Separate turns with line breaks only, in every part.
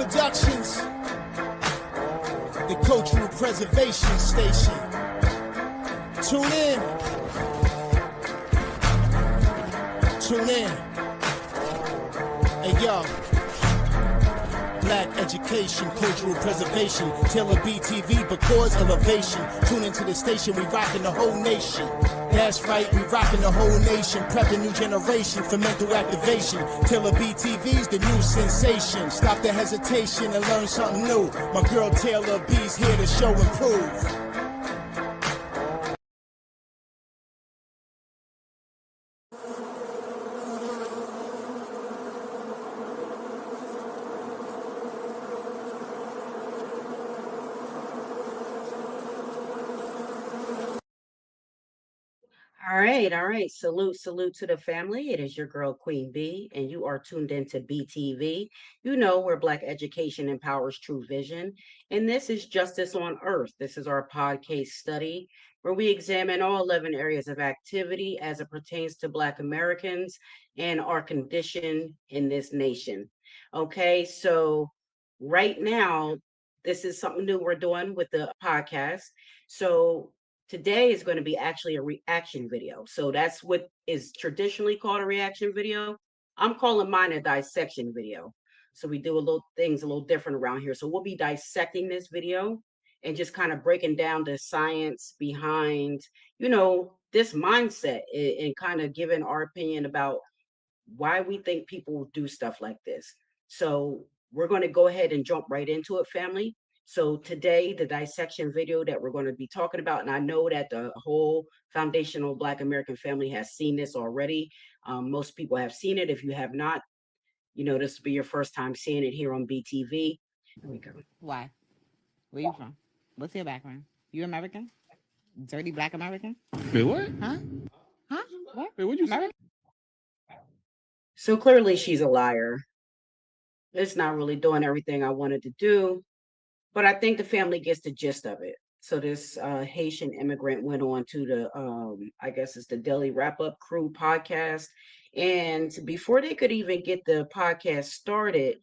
Productions, the Cultural Preservation Station. Tune in. Tune in. Hey yo. Black education, cultural preservation, tailored BTV, because elevation. Tune into the station, we rockin' the whole nation. That's right, we rockin' the whole nation, prepping new generation for mental activation. Tailored BTV's the new sensation. Stop the hesitation and learn something new. My girl Taylor B's here to show and prove.
All right. Salute to the family. It is your girl, Queen B, and you are tuned into BTV. You know, where Black education empowers true vision. And this is Justice on Earth. This is our podcast study where we examine all 11 areas of activity as it pertains to Black Americans and our condition in this nation. Okay, so right now, this is something new we're doing with the podcast. So today is going to be actually a reaction video. So that's what is traditionally called a reaction video. I'm calling mine a dissection video. So we do things a little different around here. So we'll be dissecting this video and just kind of breaking down the science behind, this mindset and kind of giving our opinion about why we think people do stuff like this. So we're going to go ahead and jump right into it, family. So today, the dissection video that we're going to be talking about, and I know that the whole foundational Black American family has seen this already. Most people have seen it. If you have not, this will be your first time seeing it here on BTV. Here we go.
Why? Where you from? What's your background? You American? Dirty Black American?
Wait, what?
Huh? What?
Wait, what'd you say?
So clearly she's a liar. It's not really doing everything I wanted to do. But I think the family gets the gist of it. So this Haitian immigrant went on to the, I guess it's the Daily Wrap Up Crew podcast. And before they could even get the podcast started,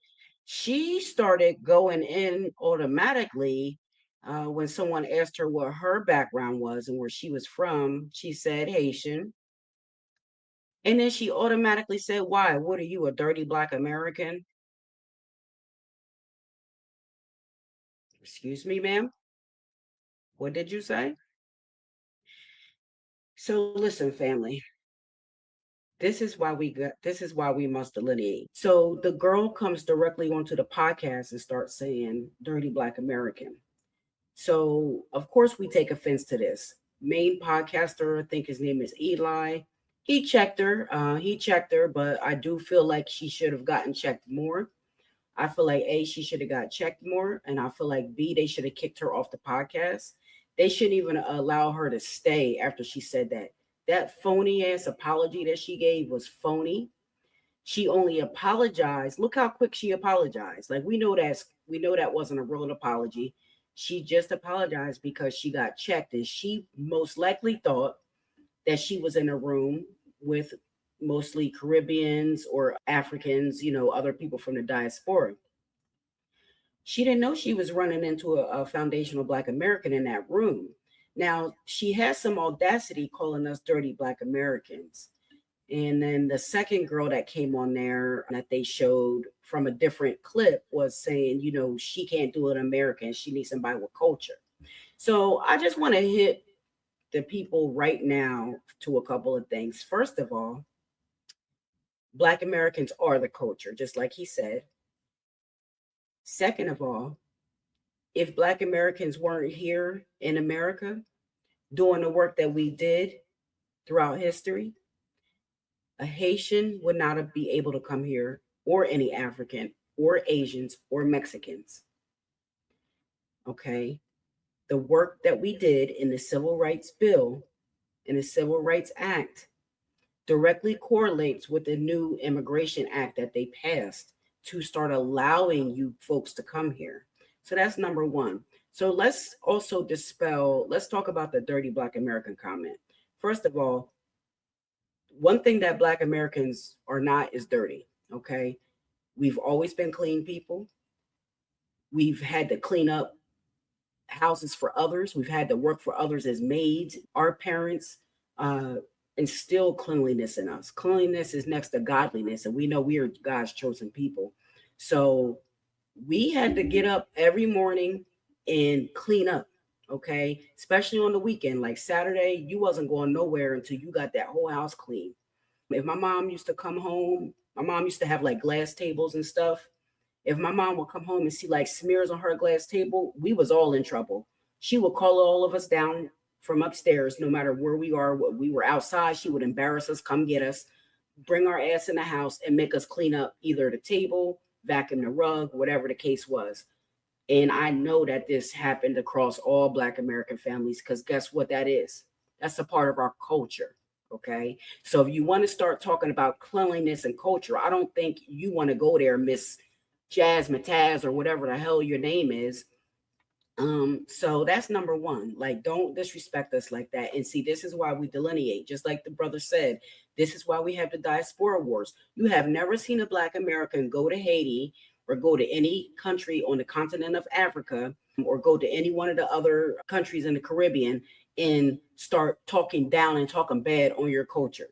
she started going in automatically when someone asked her what her background was and where she was from. She said Haitian. And then she automatically said, why? What are you, a dirty Black American? Excuse me, ma'am. What did you say? So listen, family. This is why we must delineate. So the girl comes directly onto the podcast and starts saying dirty Black American. So of course we take offense to this. Main podcaster, I think his name is Eli. He checked her, but I do feel like she should have gotten checked more. I feel like A, she should have got checked more. And I feel like B, they should have kicked her off the podcast. They shouldn't even allow her to stay after she said that. That phony ass apology that she gave was phony. She only apologized. Look how quick she apologized. Like we know that wasn't a real apology. She just apologized because she got checked. And she most likely thought that she was in a room with mostly Caribbeans or Africans, other people from the diaspora. She didn't know she was running into a foundational Black American in that room. Now, she has some audacity calling us dirty Black Americans. And then the second girl that came on there that they showed from a different clip was saying, she can't do it American. She needs somebody with culture. So I just want to hit the people right now to a couple of things. First of all, Black Americans are the culture, just like he said. Second of all, if Black Americans weren't here in America doing the work that we did throughout history, a Haitian would not be able to come here, or any African, or Asians, or Mexicans. Okay? The work that we did in the Civil Rights Bill, in the Civil Rights Act, directly correlates with the new Immigration Act that they passed to start allowing you folks to come here. So that's number one. So let's also let's talk about the dirty Black American comment. First of all, one thing that Black Americans are not is dirty, okay? We've always been clean people. We've had to clean up houses for others. We've had to work for others as maids. Our parents instill cleanliness in us. Cleanliness is next to godliness, and we know we are God's chosen people. So we had to get up every morning and clean up, okay? Especially on the weekend, like Saturday, you wasn't going nowhere until you got that whole house clean. If my mom used to come home, my mom used to have like glass tables and stuff. If my mom would come home and see like smears on her glass table, we was all in trouble. She would call all of us down from upstairs, no matter where we are. We were outside, she would embarrass us, come get us, bring our ass in the house and make us clean up either the table, vacuum the rug, whatever the case was. And I know that this happened across all Black American families, because guess what that is? That's a part of our culture. Okay. So if you want to start talking about cleanliness and culture, I don't think you want to go there, Miss Jasmine Taz, or whatever the hell your name is. So that's number one. Like, don't disrespect us like that. And see, this is why we delineate, just like the brother said. This is why we have the Diaspora Wars. You have never seen a Black American go to Haiti or go to any country on the continent of Africa or go to any one of the other countries in the Caribbean and start talking down and talking bad on your culture.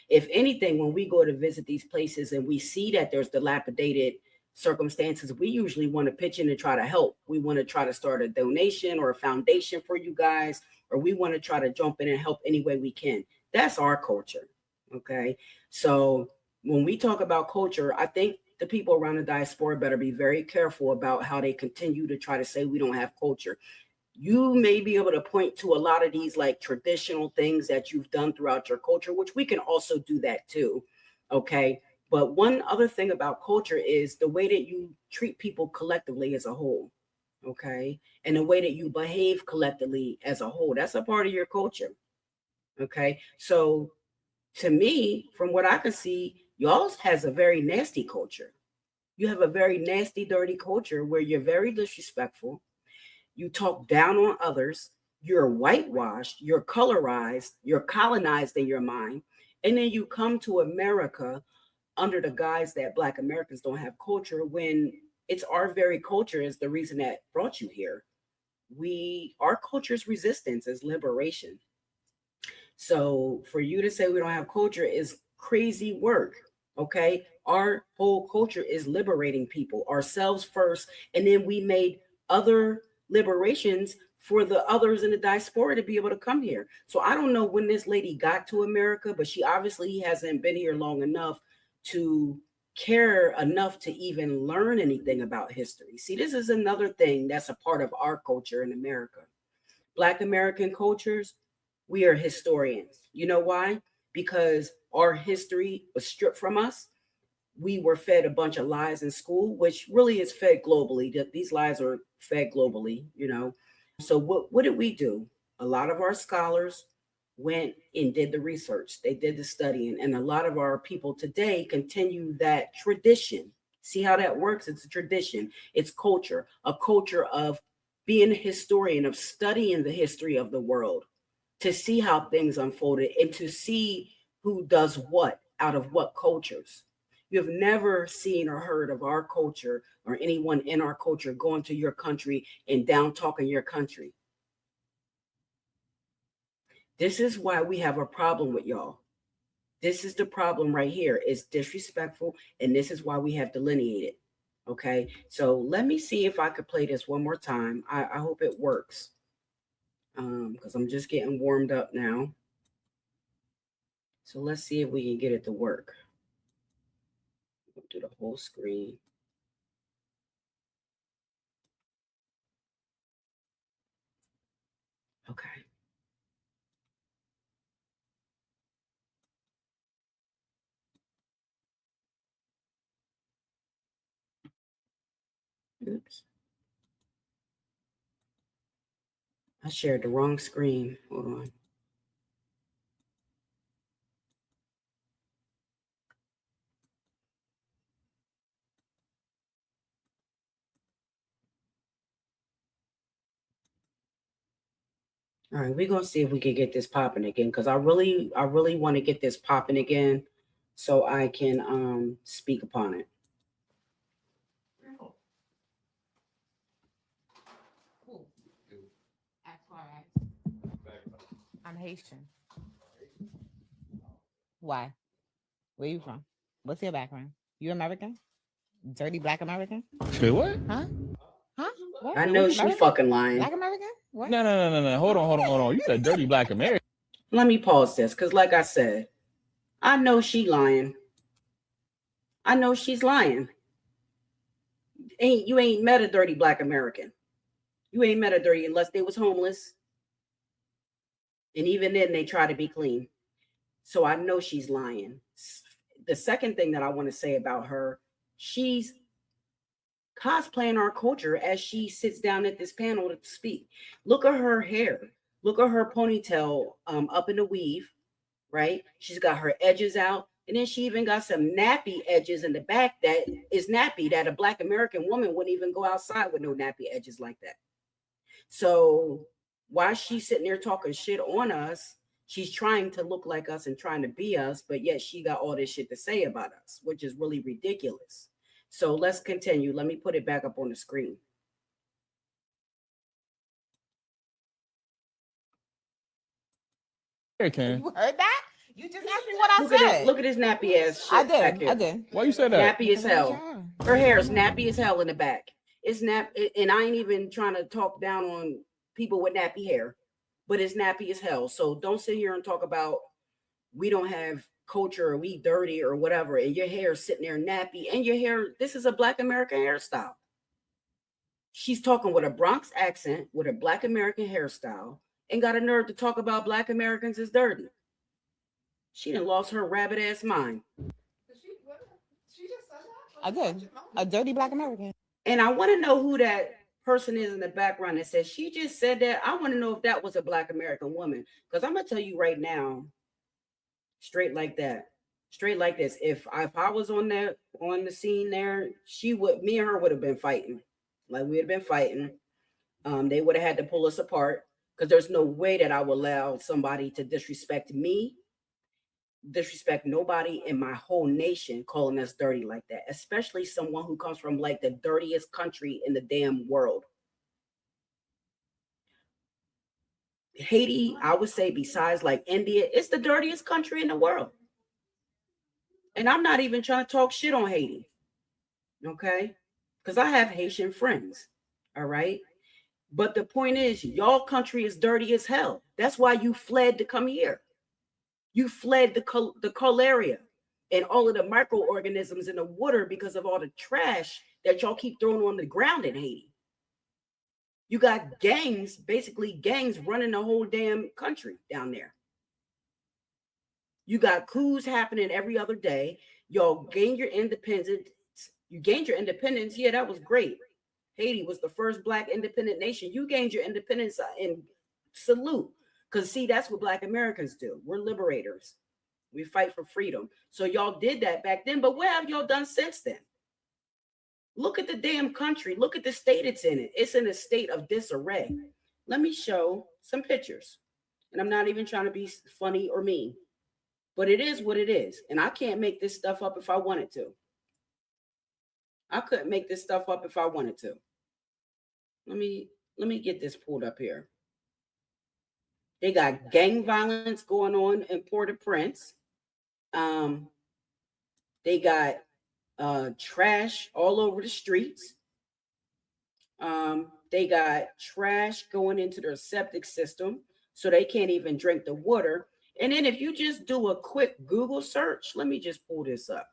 If anything, when we go to visit these places and we see that there's dilapidated circumstances, we usually want to pitch in and try to help. We want to try to start a donation or a foundation for you guys, or we want to try to jump in and help any way we can. That's our culture. Okay. So when we talk about culture, I think the people around the diaspora better be very careful about how they continue to try to say we don't have culture. You may be able to point to a lot of these like traditional things that you've done throughout your culture, which we can also do that too. Okay. But one other thing about culture is the way that you treat people collectively as a whole. Okay. And the way that you behave collectively as a whole. That's a part of your culture. Okay. So to me, from what I can see, y'all has a very nasty culture. You have a very nasty, dirty culture where you're very disrespectful. You talk down on others. You're whitewashed. You're colorized. You're colonized in your mind. And then you come to America under the guise that Black Americans don't have culture, when it's our very culture is the reason that brought you here. Our culture's resistance is liberation. So for you to say we don't have culture is crazy work. Okay. Our whole culture is liberating people, ourselves first. And then we made other liberations for the others in the diaspora to be able to come here. So I don't know when this lady got to America, but she obviously hasn't been here long enough to care enough to even learn anything about history. See, this is another thing that's a part of our culture in America. Black American cultures, we are historians. You know why? Because our history was stripped from us. We were fed a bunch of lies in school, which really is fed globally. These lies are fed globally, you know. So what did we do? A lot of our scholars went and did the research. They did the studying. And a lot of our people today continue that tradition. See how that works? It's a tradition. It's culture, a culture of being a historian, of studying the history of the world, to see how things unfolded and to see who does what out of what cultures. You have never seen or heard of our culture or anyone in our culture going to your country and down talking your country. This is why we have a problem with y'all. This is the problem right here. It's disrespectful, and this is why we have delineated. Okay, so let me see if I could play this one more time. I hope it works, because I'm just getting warmed up now. So let's see if we can get it to work. Go through the whole screen. Okay. Oops. I shared the wrong screen. Hold on. All right, we're gonna see if we can get this popping again, because I really want to get this popping again so I can speak upon it.
I'm Haitian. Why? Where you from? What's your background? You American? Dirty black American?
Say what?
Huh? Huh? What?
I know
You
she
American?
fucking lying.
Black American? What?
No. Hold on. You said dirty black American.
Let me pause this, because like I said, I know she lying. I know she's lying. You ain't met a dirty black American. You ain't met a dirty unless they was homeless. And even then they try to be clean. So I know she's lying. The second thing that I want to say about her, she's cosplaying our culture as she sits down at this panel to speak. Look at her hair. Look at her ponytail up in the weave, right? She's got her edges out. And then she even got some nappy edges in the back that is nappy, that a black American woman wouldn't even go outside with no nappy edges like that. So while she's sitting there talking shit on us, she's trying to look like us and trying to be us, but yet she got all this shit to say about us, which is really ridiculous. So let's continue. Let me put it back up on the screen.
American.
You heard that? You just asked me what I said.
Look at his nappy ass shit.
I did.
Why you say that?
Nappy as hell. Her hair is nappy as hell in the back. It's and I ain't even trying to talk down on people with nappy hair, but it's nappy as hell. So don't sit here and talk about we don't have culture or we dirty or whatever, and your hair is sitting there nappy, and your hair, this is a black American hairstyle. She's talking with a Bronx accent with a black American hairstyle and got a nerve to talk about black Americans as dirty. She done lost her rabbit ass mind.
She just said that.
I did. A dirty black American.
And I want to know who that person is in the background that says she just said that. I want to know if that was a black American woman, because I'm gonna tell you right now, straight like that, straight like this. If I was on the scene there, me and her would have been fighting. Like we had been fighting. They would have had to pull us apart, because there's no way that I would allow somebody to disrespect me, disrespect nobody in my whole nation, calling us dirty like that, especially someone who comes from like the dirtiest country in the damn world. Haiti, I would say, besides like India, it's the dirtiest country in the world. And I'm not even trying to talk shit on Haiti, okay? Because I have Haitian friends, all right? But the point is, y'all country is dirty as hell. That's why you fled to come here. You fled the cholera and all of the microorganisms in the water because of all the trash that y'all keep throwing on the ground in Haiti. You got gangs, basically gangs running the whole damn country down there. You got coups happening every other day. Y'all gained your independence. You gained your independence. Yeah, that was great. Haiti was the first black independent nation. You gained your independence and salute. Because, see, that's what black Americans do. We're liberators. We fight for freedom. So y'all did that back then. But what have y'all done since then? Look at the damn country. Look at the state it's in. It's in a state of disarray. Let me show some pictures. And I'm not even trying to be funny or mean. But it is what it is. And I can't make this stuff up if I wanted to. I couldn't make this stuff up if I wanted to. Let me get this pulled up here. They got gang violence going on in Port-au-Prince. They got trash all over the streets. They got trash going into their septic system, so they can't even drink the water. And then if you just do a quick Google search, let me just pull this up,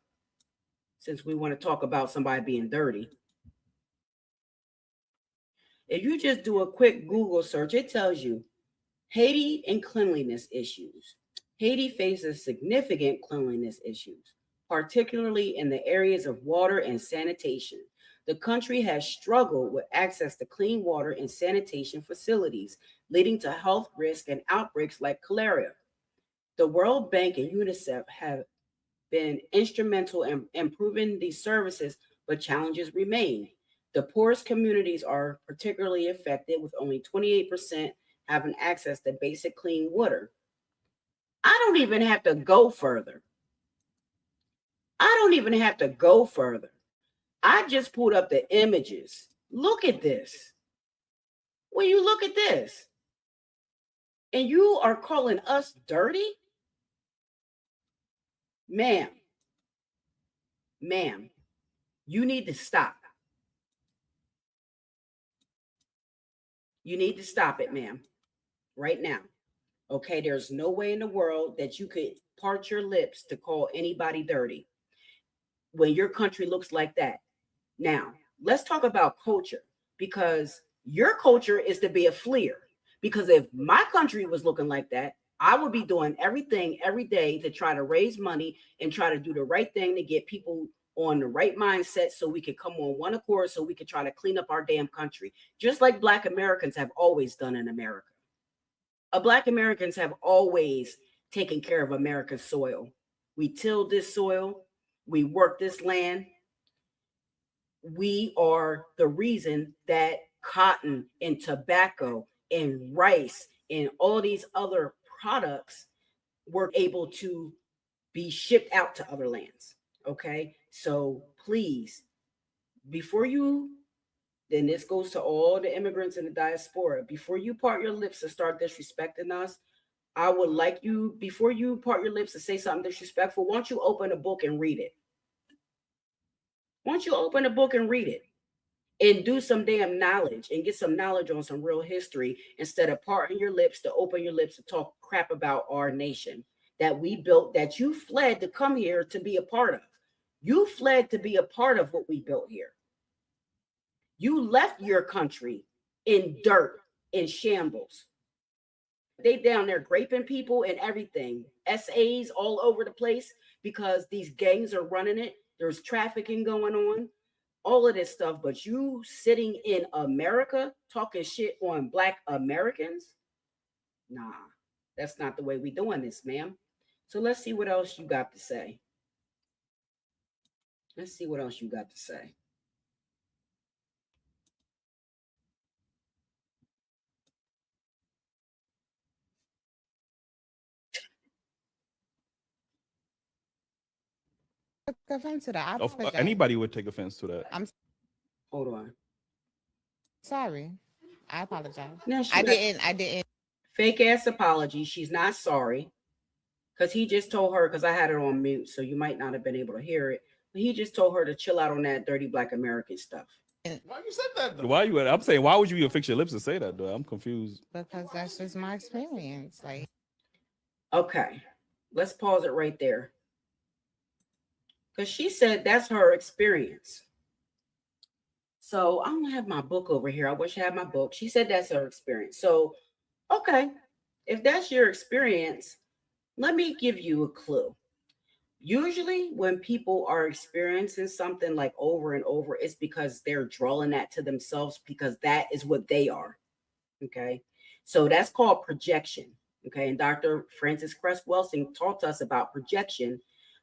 since we want to talk about somebody being dirty. If you just do a quick Google search, it tells you Haiti and cleanliness issues. Haiti faces significant cleanliness issues, particularly in the areas of water and sanitation. The country has struggled with access to clean water and sanitation facilities, leading to health risks and outbreaks like cholera. The World Bank and UNICEF have been instrumental in improving these services, but challenges remain. The poorest communities are particularly affected, with only 28% having access to basic clean water. I don't even have to go further. I just pulled up the images. Look at this. When you look at this, And you are calling us dirty? Ma'am, you need to stop. You need to stop it, ma'am, right now. Okay, there's no way in the world that you could part your lips to call anybody dirty when your country looks like that. Now, let's talk about culture, because your culture is to be a fleer. Because if my country was looking like that, I would be doing everything every day to try to raise money and try to do the right thing to get people on the right mindset so we could come on one accord, so we could try to clean up our damn country, just like Black Americans have always done in America. Black Americans have always taken care of America's soil. We tilled this soil. We worked this land. We are the reason that cotton and tobacco and rice and all these other products were able to be shipped out to other lands. Okay, so please, before you, then this goes to all the immigrants in the diaspora, before you part your lips and start disrespecting us, I would like you, before you part your lips to say something disrespectful, why don't you open a book and read it? Why don't you open a book and read it and do some damn knowledge and get some knowledge on some real history, instead of parting your lips to open your lips to talk crap about our nation that we built, that you fled to come here to be a part of. You fled to be a part of what we built here. You left your country in dirt, in shambles. They down there raping people and everything. SAs all over the place because these gangs are running it. There's trafficking going on, all of this stuff. But you sitting in America talking shit on Black Americans? Nah, that's not the way we doing this, ma'am. So let's see what else you got to say. Let's see what else you got to say.
Took offense to that. I apologize.
Anybody would take offense to that.
Hold on.
Sorry. I apologize.
No,
I didn't.
Fake ass apology. She's not sorry. Because he just told her, because I had it on mute, so you might not have been able to hear it. But he just told her to chill out on that dirty Black American stuff.
Why you said that though?
Why you? I'm saying, why would you even fix your lips to say that, though? I'm confused.
Because that's just my experience. Like,
okay, let's pause it right there. Because she said that's her experience. So I don't have my book over here. I wish I had my book. She said that's her experience. So, okay, if that's your experience, let me give you a clue. Usually when people are experiencing something like over and over, it's because they're drawing that to themselves, because that is what they are. Okay. So that's called projection. Okay. And Dr. Frances Cress Welsing taught us about projection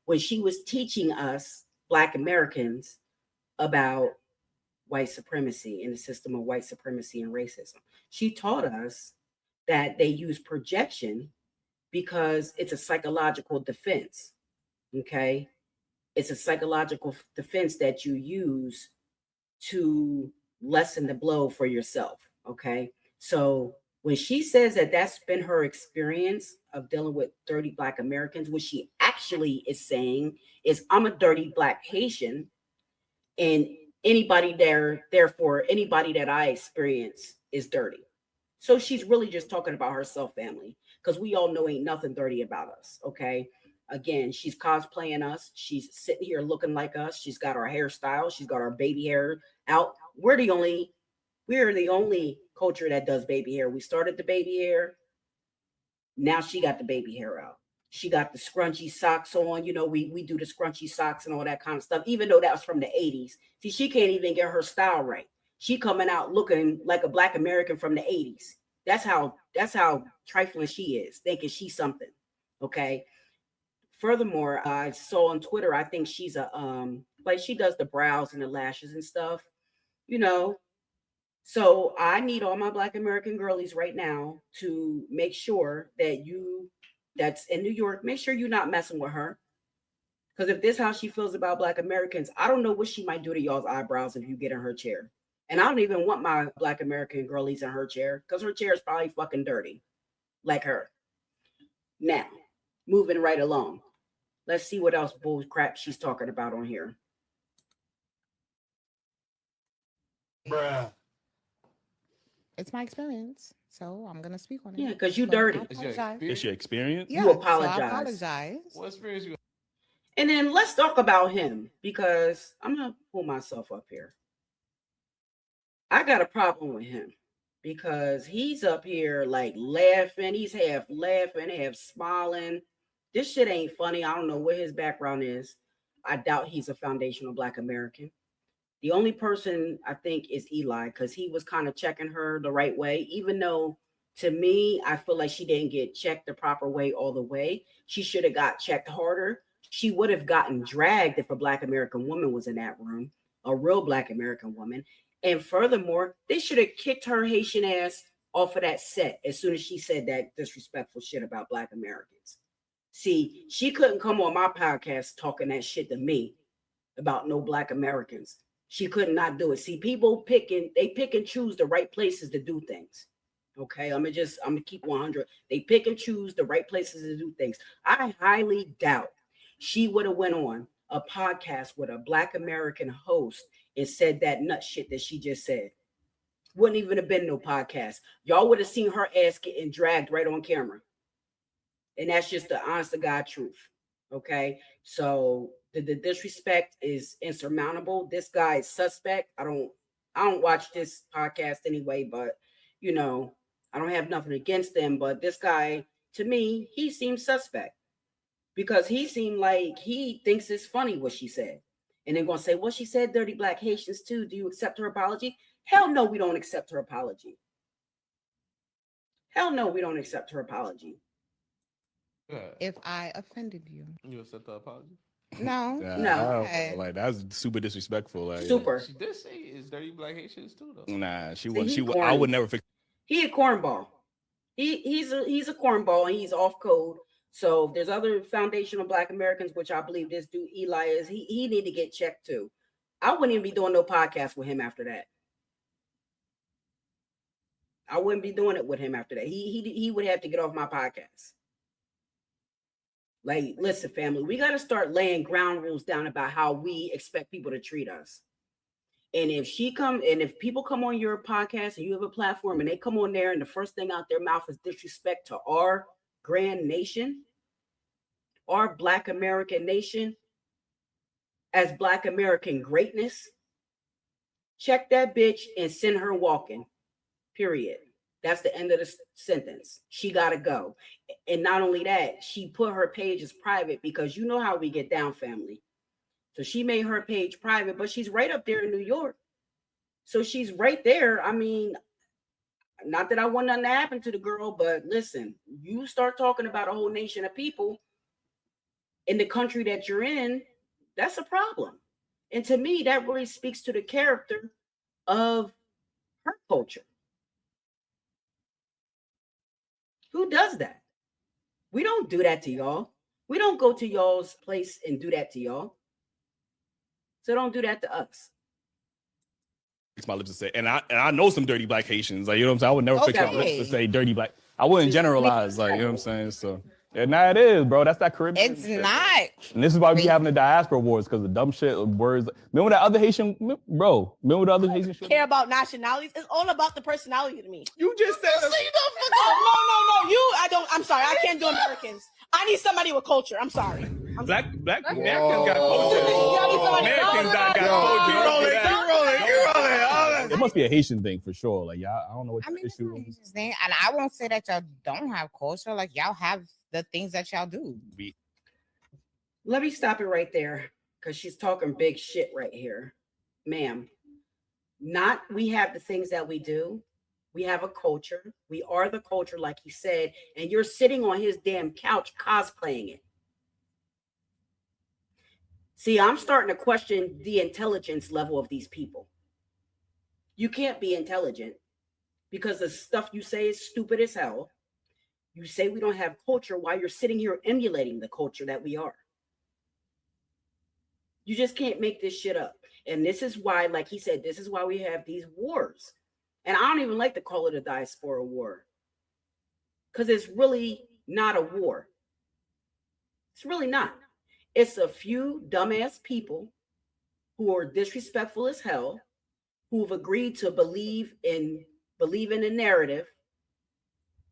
when she was teaching us Black Americans about white supremacy and the system of white supremacy and racism. She taught us that they use projection because it's a psychological defense. Okay. It's a psychological defense that you use to lessen the blow for yourself. Okay. So when she says that that's been her experience of dealing with dirty Black Americans, what she actually is saying is, I'm a dirty Black Haitian, and anybody there, therefore, anybody that I experience is dirty. So she's really just talking about herself, family, because we all know ain't nothing dirty about us. Okay. Again, she's cosplaying us. She's sitting here looking like us. She's got our hairstyle. She's got our baby hair out. We're the only culture that does baby hair. We started the baby hair. Now she got the baby hair out. She got the scrunchy socks on. You know, we do the scrunchy socks and all that kind of stuff, even though that was from the 80s. See, she can't even get her style right. She coming out looking like a Black American from the 80s. That's how trifling she is, thinking she's something. Okay. Furthermore, I saw on Twitter, I think she's like she does the brows and the lashes and stuff, you know. So I need all my Black American girlies right now to make sure that that's in New York, make sure you're not messing with her. Because if this is how she feels about Black Americans, I don't know what she might do to y'all's eyebrows if you get in her chair. And I don't even want my Black American girlies in her chair, because her chair is probably fucking dirty. like her. Now, moving right along. Let's see what else bull crap she's talking about on here.
Bruh.
It's my experience, so I'm gonna speak on it.
Yeah, because you
But
dirty.
I
It's your
apologize.
experience.
It's your experience.
Yeah,
You
so
apologize.
I apologize.
What experience you?
And then let's talk about him, because I'm going to pull myself up here. I got a problem with him because he's up here like laughing. He's half laughing, half smiling. This shit ain't funny. I don't know what his background is. I doubt he's a foundational Black American. The only person I think is Eli, because he was kind of checking her the right way, even though to me, I feel like she didn't get checked the proper way all the way. She should have got checked harder. She would have gotten dragged if a Black American woman was in that room, a real Black American woman. And furthermore, they should have kicked her Haitian ass off of that set as soon as she said that disrespectful shit about Black Americans. See, she couldn't come on my podcast talking that shit to me about no Black Americans. She could not do it. See, people pick and choose the right places to do things. Okay, I'm gonna keep 100. They pick and choose the right places to do things. I highly doubt she would have went on a podcast with a Black American host and said that nut shit that she just said. Wouldn't even have been no podcast. Y'all would have seen her ass getting dragged right on camera. And that's just the honest to God truth. Okay, so the disrespect is insurmountable. This guy is suspect. I don't watch this podcast anyway, but you know, I don't have nothing against them. But this guy, to me, he seems suspect because he seemed like he thinks it's funny what she said. And they're gonna say, well, she said dirty Black Haitians too. Do you accept her apology? Hell no, we don't accept her apology. Hell no, we don't accept her apology.
Yeah.
If I offended you,
You accept the apology?
no,
Yeah,
No.
I don't- like that's super disrespectful. Like,
Super.
She did say it's dirty Black Haitians too, though.
Nah, she
See,
wouldn't.
he
She would.
corny.
I would never fix.
He a cornball. He's a cornball and he's off code. So if there's other foundational Black Americans, which I believe this dude Eli is, he need to get checked too. I wouldn't even be doing no podcast with him after that. I wouldn't be doing it with him after that. He would have to get off my podcast. Like, listen, family, we got to start laying ground rules down about how we expect people to treat us. And if people come on your podcast and you have a platform and they come on there and the first thing out their mouth is disrespect to our grand nation, our Black American nation, as Black American greatness, check that bitch and send her walking, period. That's the end of the sentence. She got to go. And not only that, she put her page as private because you know how we get down, family. So she made her page private, but she's right up there in New York. So she's right there. I mean, not that I want nothing to happen to the girl, but listen, you start talking about a whole nation of people in the country that you're in, that's a problem. And to me, that really speaks to the character of her culture. Who does that? We don't do that to y'all. We don't go to y'all's place and do that to y'all. So don't do that to us.
My lips to say, and I know some dirty Black Haitians. Like, you know what I'm saying? I would never fix my
Okay.
lips to say dirty Black. I wouldn't generalize. Like, you know what I'm saying? So yeah, nah, it is, bro. That's that Caribbean.
it's
shit.
not.
And this is why we be having the Diaspora Awards, because the dumb shit words. Remember that other Haitian, bro? Remember the other Haitian shit?
Care about nationalities. It's all about the personality to me.
You just said.
No. I'm sorry. I can't do Americans. I need somebody with culture. I'm sorry.
Black Americans got culture.
Whoa.
Americans got culture. It must be a Haitian thing for sure. Like, y'all, I don't know what
I
the
mean, it's
issue
not a
is.
Haitian thing, and I won't say that y'all don't have culture. Like, y'all have the things that y'all do.
Let me stop it right there because she's talking big shit right here. Ma'am, not we have the things that we do. We have a culture. We are the culture, like he said, and you're sitting on his damn couch cosplaying it. See, I'm starting to question the intelligence level of these people. You can't be intelligent because the stuff you say is stupid as hell. You say we don't have culture while you're sitting here emulating the culture that we are. You just can't make this shit up. And this is why, like he said, this is why we have these wars. And I don't even like to call it a diaspora war. because it's really not a war. It's really not. It's a few dumbass people who are disrespectful as hell, who've agreed to believe in a narrative,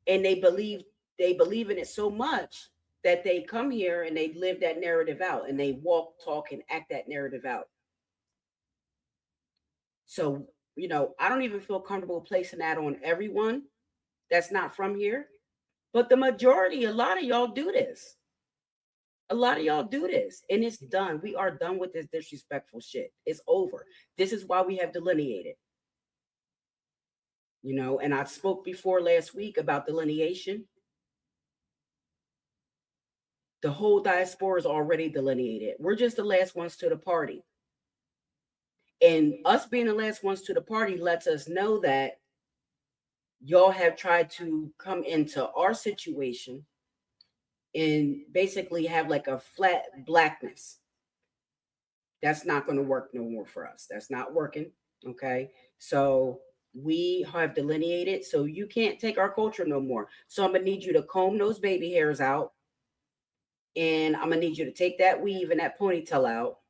and they believe in it so much that they come here and they live that narrative out, and they walk, talk, and act that narrative out. So, I don't even feel comfortable placing that on everyone that's not from here, but the majority, a lot of y'all do this. And it's done. We are done with this disrespectful shit. It's over. This is why we have delineated. And I spoke before last week about delineation. The whole diaspora is already delineated. We're just the last ones to the party. And us being the last ones to the party lets us know that y'all have tried to come into our situation and basically have like a flat blackness. That's not going to work no more for us. That's not working. Okay. So we have delineated. So you can't take our culture no more. So I'm going to need you to comb those baby hairs out. And I'm going to need you to take that weave and that ponytail out.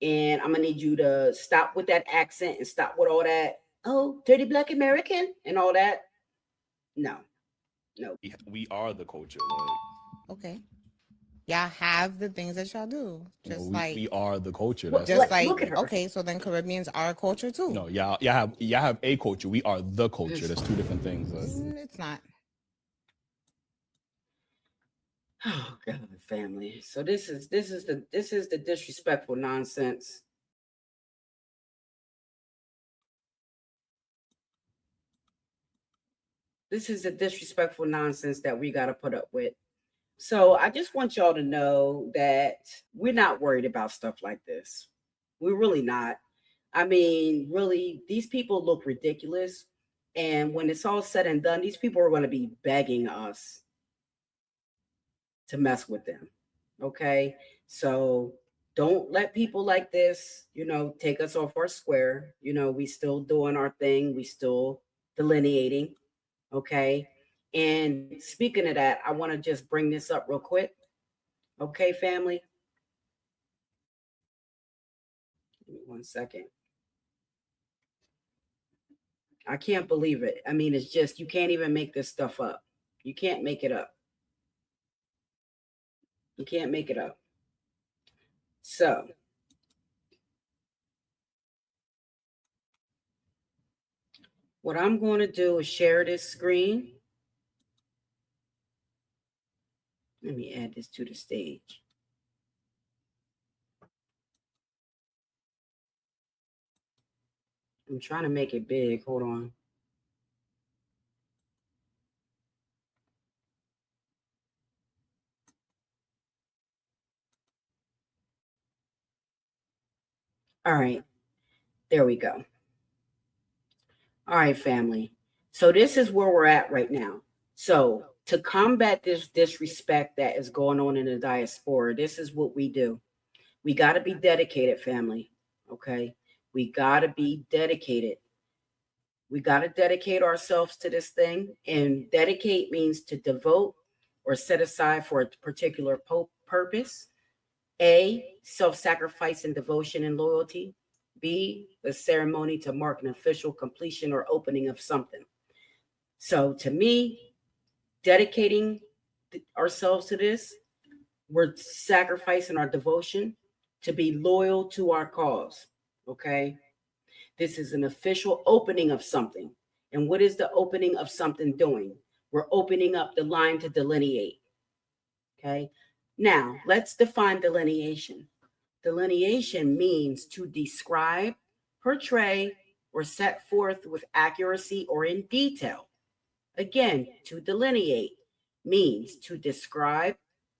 And I'm going to need you to stop with that accent and stop with all that, oh, dirty Black American and all that. No.
We are the culture.
Okay. Y'all have the things that y'all do. Just
we are the culture.
Well,
just like,
look at her.
okay, so then Caribbeans are a culture too.
No, y'all have a culture. We are the culture. There's two different things.
It's not.
Oh God, family. So this is the disrespectful nonsense. This is the disrespectful nonsense that we got to put up with. So I just want y'all to know that we're not worried about stuff like this. We're really not. I mean, really, these people look ridiculous. And when it's all said and done, these people are going to be begging us to mess with them. Okay. So don't let people like this, take us off our square. We still doing our thing. We still delineating. Okay. And speaking of that, I want to just bring this up real quick. Okay, family. Give me 1 second. I can't believe it. I mean, it's just, you can't even make this stuff up. You can't make it up. You can't make it up. So, what I'm going to do is share this screen. Let me add this to the stage. I'm trying to make it big. Hold on. All right. There we go. All right, family. So this is where we're at right now. So to combat this disrespect that is going on in the diaspora, this is what we do. We got to be dedicated, family. Okay. We got to be dedicated. We got to dedicate ourselves to this thing. And dedicate means to devote or set aside for a particular purpose. A, self-sacrifice and devotion and loyalty. B, the ceremony to mark an official completion or opening of something. So to me, dedicating ourselves to this, we're sacrificing our devotion to be loyal to our cause. Okay. This is an official opening of something. And what is the opening of something doing? We're opening up the line to delineate. Okay. Now let's define delineation. Delineation means to describe, portray, or set forth with accuracy or in detail. Again, to delineate means to describe,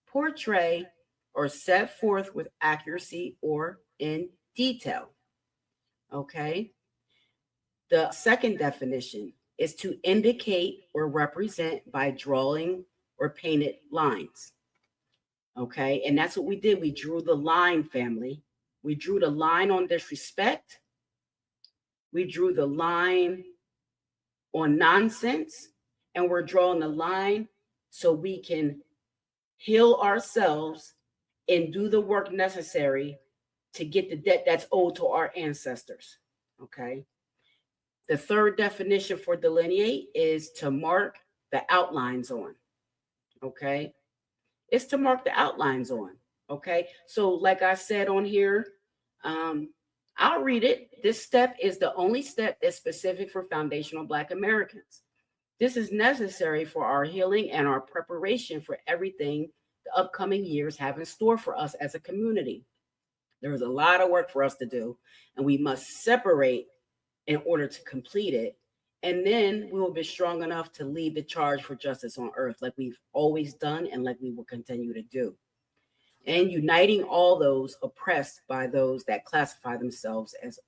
portray, or set forth with accuracy or in detail. Okay. The second definition is to indicate or represent by drawing or painted lines. Okay. And that's what we did. We drew the line, family. We drew the line on disrespect. We drew the line on nonsense. and we're drawing the line so we can heal ourselves and do the work necessary to get the debt that's owed to our ancestors. Okay. The third definition for delineate is to mark the outlines on. Okay. It's to mark the outlines on. Okay. So, like I said on here, I'll read it. This step is the only step that's specific for foundational Black Americans. This is necessary for our healing and our preparation for everything the upcoming years have in store for us as a community. There is a lot of work for us to do, and we must separate in order to complete it. And then we will be strong enough to lead the charge for justice on earth, like we've always done and like we will continue to do. And uniting all those oppressed by those that classify themselves as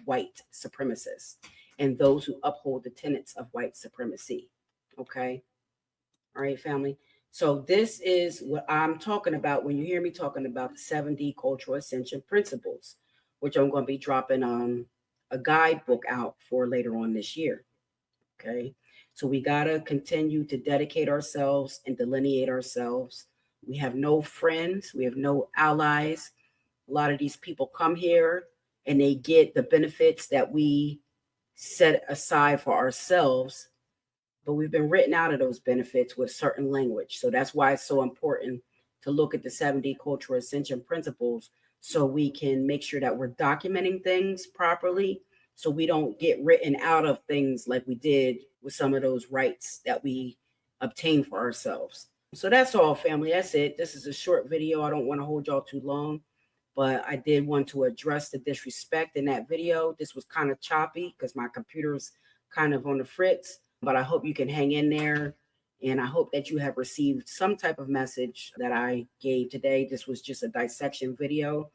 white supremacists and those who uphold the tenets of white supremacy. Okay. All right, family. So this is what I'm talking about when you hear me talking about the 7D cultural ascension principles, which I'm going to be dropping a guidebook out for later on this year. Okay. So we got to continue to dedicate ourselves and delineate ourselves. We have no friends. We have no allies. A lot of these people come here and they get the benefits that we set aside for ourselves, but we've been written out of those benefits with certain language. So that's why it's so important to look at the 7D cultural ascension principles so we can make sure that we're documenting things properly so we don't get written out of things like we did with some of those rights that we obtained for ourselves. So that's all, family. That's it. This is a short video. I don't want to hold y'all too long, but I did want to address the disrespect in that video. This was kind of choppy because my computer's kind of on the fritz, but I hope you can hang in there. And I hope that you have received some type of message that I gave today. This was just a dissection video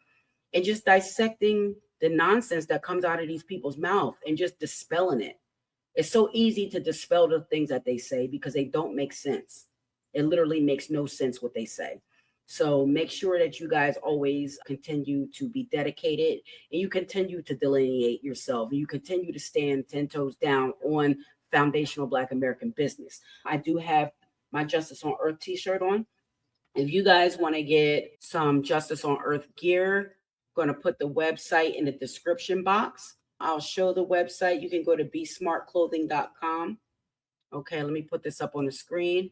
and just dissecting the nonsense that comes out of these people's mouth and just dispelling it. It's so easy to dispel the things that they say because they don't make sense. It literally makes no sense what they say. So make sure that you guys always continue to be dedicated and you continue to delineate yourself. And you continue to stand 10 toes down on foundational Black American business. I do have my Justice on Earth t-shirt on. If you guys want to get some Justice on Earth gear, I'm going to put the website in the description box. I'll show the website. You can go to besmartclothing.com. Okay, let me put this up on the screen.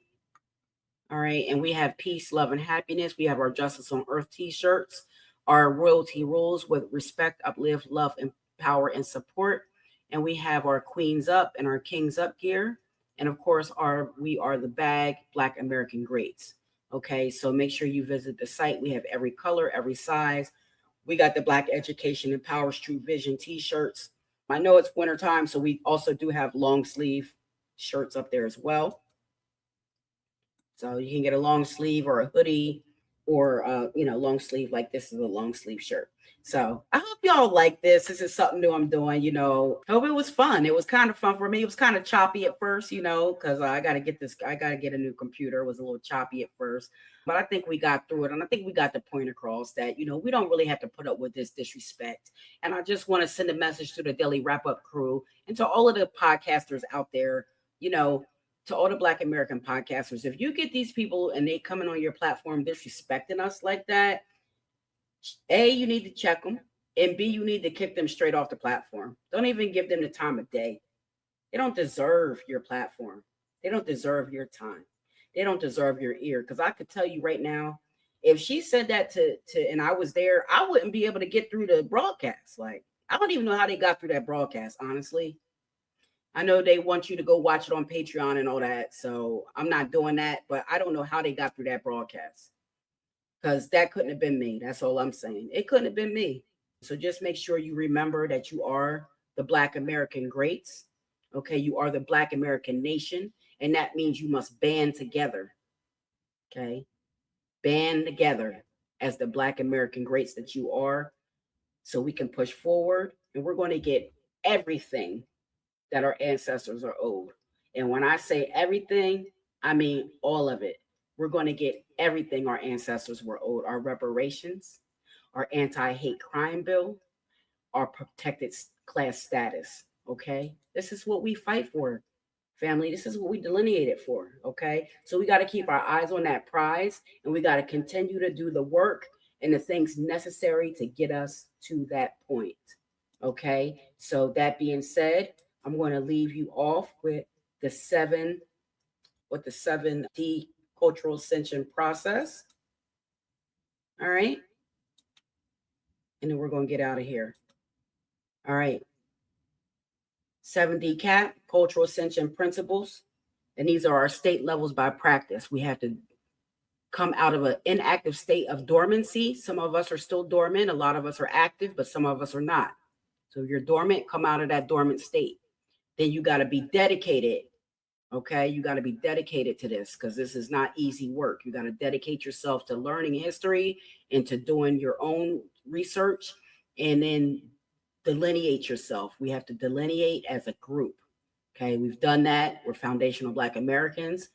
All right, and we have peace, love, and happiness. We have our Justice on Earth t-shirts, our royalty rules with respect, uplift, love, empower, and support. And we have our Queens Up and our Kings Up gear. And of course, we are the bag Black American Greats. Okay, so make sure you visit the site. We have every color, every size. We got the Black Education and Powers True Vision t-shirts. I know it's wintertime, so we also do have long sleeve shirts up there as well. So you can get a long sleeve or a hoodie or, long sleeve, like this is a long sleeve shirt. So I hope y'all like this. This is something new I'm doing, Hope it was fun. It was kind of fun for me. It was kind of choppy at first, because I got to get a new computer. It was a little choppy at first, but I think we got through it. And I think we got the point across that, we don't really have to put up with this disrespect. And I just want to send a message to the Daily Wrap Up crew and to all of the podcasters out there, to all the Black American podcasters. If you get these people and they coming on your platform disrespecting us like that, A, you need to check them, and B, you need to kick them straight off the platform. Don't even give them the time of day. They don't deserve your platform. They don't deserve your time. They don't deserve your ear. Because I could tell you right now, if she said that to and I was there, I wouldn't be able to get through the broadcast. Like, I don't even know how they got through that broadcast, honestly. I know they want you to go watch it on Patreon and all that. So I'm not doing that, but I don't know how they got through that broadcast. Because that couldn't have been me. That's all I'm saying. It couldn't have been me. So just make sure you remember that you are the Black American greats. Okay, you are the Black American nation. And that means you must band together. Okay, band together as the Black American greats that you are. So we can push forward. And we're going to get everything that our ancestors are owed. And when I say everything, I mean all of it. We're going to get everything our ancestors were owed: our reparations, our anti-hate crime bill, our protected class status. Okay, this is what we fight for. Family, this is what we delineated for, okay? So we got to keep our eyes on that prize, and we got to continue to do the work and the things necessary to get us to that point, okay? So that being said, I'm going to leave you off with the 7D cultural ascension process. All right. And then we're going to get out of here. All right. 7D CAP, cultural ascension principles. And these are our state levels by practice. We have to come out of an inactive state of dormancy. Some of us are still dormant. A lot of us are active, but some of us are not. So if you're dormant, come out of that dormant state. Then you got to be dedicated. Okay, you got to be dedicated to this because this is not easy work. You got to dedicate yourself to learning history and to doing your own research, and then delineate yourself. We have to delineate as a group. Okay, we've done that. We're foundational Black Americans.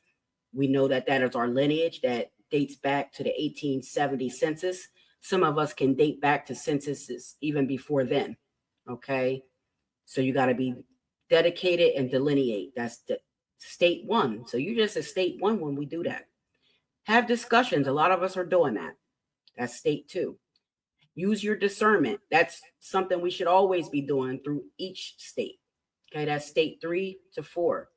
We know that that is our lineage that dates back to the 1870 census. Some of us can date back to censuses even before then. Okay, so you got to be dedicated and delineate. That's the state one. So you just a state one when we do that. Have discussions. A lot of us are doing that. That's state two. Use your discernment. That's something we should always be doing through each state. Okay, that's state 3 to 4.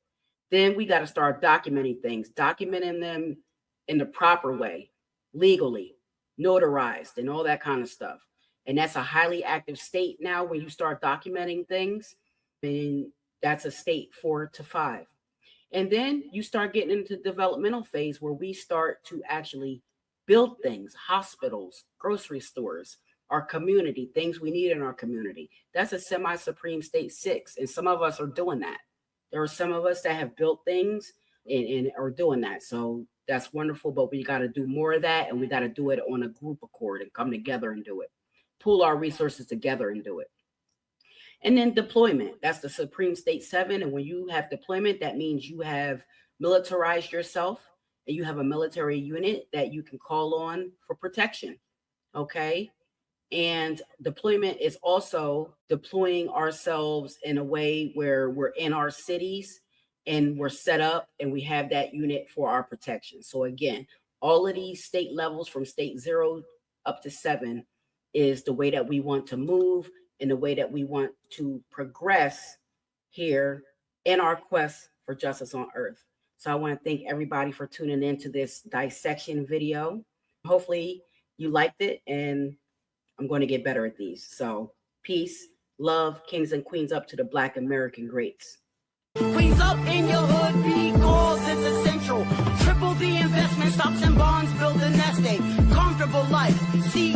Then we got to start documenting things, documenting them in the proper way, legally, notarized, and all that kind of stuff. And that's a highly active state now when you start documenting things. And that's a state 4 to 5. And then you start getting into the developmental phase where we start to actually build things, hospitals, grocery stores, our community, things we need in our community. That's a semi-supreme state 6. And some of us are doing that. There are some of us that have built things and are doing that. So that's wonderful, but we got to do more of that. And we got to do it on a group accord and come together and do it. Pool our resources together and do it. And then deployment, that's the Supreme State 7. And when you have deployment, that means you have militarized yourself and you have a military unit that you can call on for protection. Okay. And deployment is also deploying ourselves in a way where we're in our cities and we're set up and we have that unit for our protection. So again, all of these state levels from state 0 up to 7 is the way that we want to move in the way that we want to progress here in our quest for justice on earth. So I want to thank everybody for tuning into this dissection video. Hopefully you liked it, and I'm going to get better at these. So peace, love, kings and queens up to the Black American greats.
Queens up in your hood because it's essential. Triple the investment, stocks and bonds, build a nest egg. Comfortable life, see